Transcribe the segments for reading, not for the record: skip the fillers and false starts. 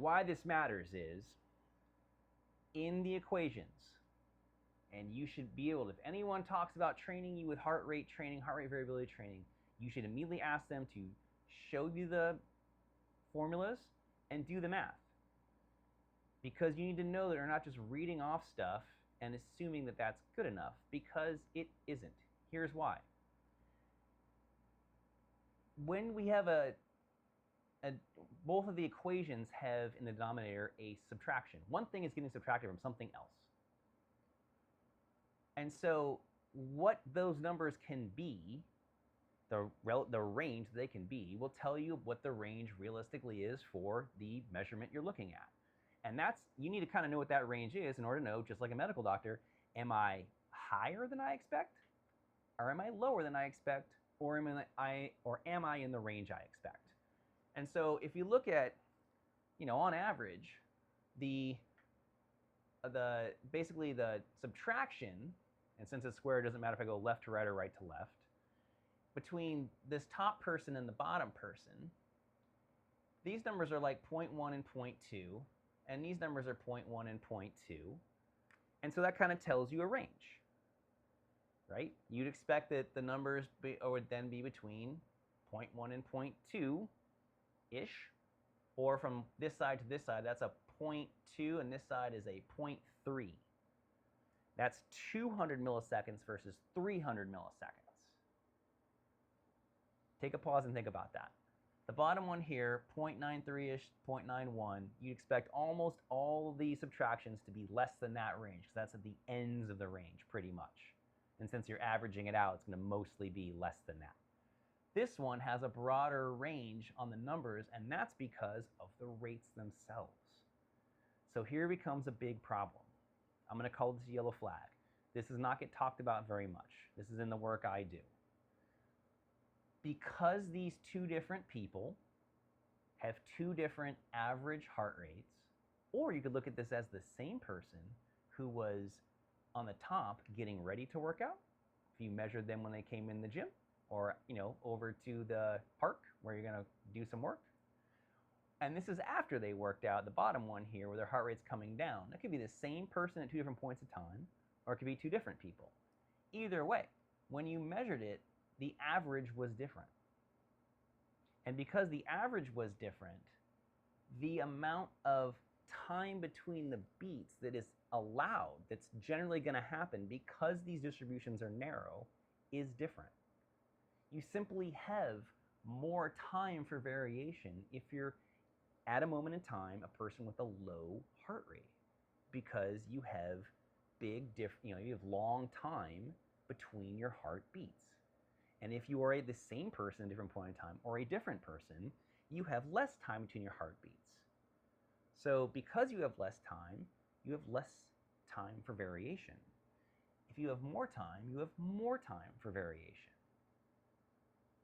why this matters is in the equations, and you should be able to, if anyone talks about training you with heart rate training, heart rate variability training, you should immediately ask them to show you the formulas and do the math. Because you need to know that they're not just reading off stuff and assuming that that's good enough, because it isn't. Here's why. When we have both of the equations have in the denominator a subtraction. One thing is getting subtracted from something else. And so what those numbers can be, the range they can be, will tell you what the range realistically is for the measurement you're looking at. And that's, you need to kind of know what that range is in order to know, just like a medical doctor, am I higher than I expect? Or am I lower than I expect? Or am I in the range I expect? And so if you look at, on average, basically the subtraction, and since it's square, it doesn't matter if I go left to right or right to left, between this top person and the bottom person, these numbers are like 0.1 and 0.2, and these numbers are 0.1 and 0.2, and so that kind of tells you a range, right? You'd expect that the numbers would then be between 0.1 and 0.2-ish, or from this side to this side, that's a 0.2, and this side is a 0.3. That's 200 milliseconds versus 300 milliseconds. Take a pause and think about that. The bottom one here, 0.93-ish, 0.91, you'd expect almost all the subtractions to be less than that range, because that's at the ends of the range, pretty much. And since you're averaging it out, it's going to mostly be less than that. This one has a broader range on the numbers, and that's because of the rates themselves. So here becomes a big problem. I'm going to call this a yellow flag. This does not get talked about very much. This is in the work I do. Because these two different people have two different average heart rates, or you could look at this as the same person who was on the top getting ready to work out, if you measured them when they came in the gym, or over to the park where you're going to do some work. And this is after they worked out, the bottom one here, where their heart rate's coming down. That could be the same person at two different points of time, or it could be two different people. Either way, when you measured it, the average was different. And because the average was different, the amount of time between the beats that is allowed, that's generally going to happen because these distributions are narrow, is different. You simply have more time for variation if you're at a moment in time a person with a low heart rate, because you have you have long time between your heartbeats. And if you are the same person at a different point in time, or a different person, you have less time between your heartbeats. So because you have less time for variation. If you have more time, you have more time for variation.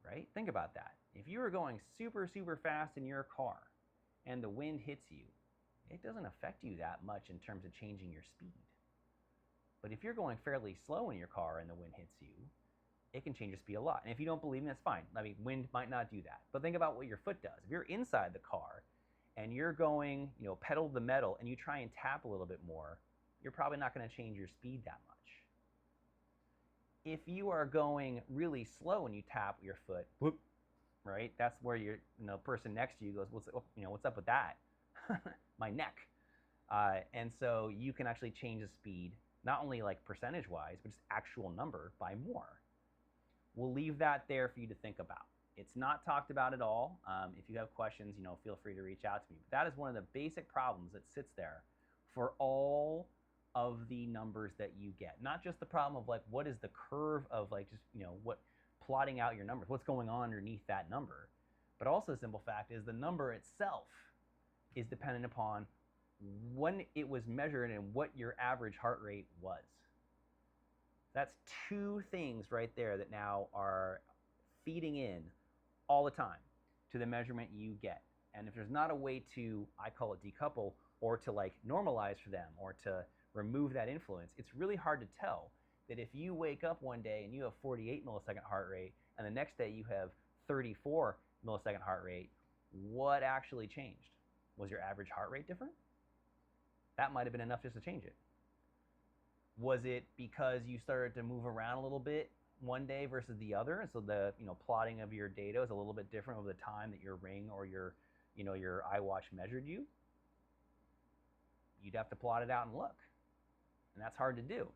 Right? Think about that. If you were going super, super fast in your car and the wind hits you, it doesn't affect you that much in terms of changing your speed. But if you're going fairly slow in your car and the wind hits you, it can change your speed a lot. And if you don't believe me, that's fine. I mean, wind might not do that. But think about what your foot does. If you're inside the car and you're going, pedal to the metal, and you try and tap a little bit more, you're probably not going to change your speed that much. If you are going really slow and you tap your foot, whoop, right? That's where the person next to you goes, what's up with that? My neck. And so you can actually change the speed, not only like percentage-wise, but just actual number by more. We'll leave that there for you to think about. It's not talked about at all. If you have questions, feel free to reach out to me. But that is one of the basic problems that sits there for all of the numbers that you get. Not just the problem of like, what is the curve of like, just, what plotting out your numbers, what's going on underneath that number. But also the simple fact is the number itself is dependent upon when it was measured and what your average heart rate was. That's two things right there that now are feeding in all the time to the measurement you get. And if there's not a way to, I call it decouple, or to like normalize for them, or to remove that influence, it's really hard to tell that if you wake up one day and you have 48 millisecond heart rate, and the next day you have 34 millisecond heart rate, what actually changed, Was your average heart rate different? That might have been enough just to change it. Was it because you started to move around a little bit one day versus the other, and so the plotting of your data is a little bit different over the time that your ring or your your iWatch measured you? You'd have to plot it out and look, and that's hard to do.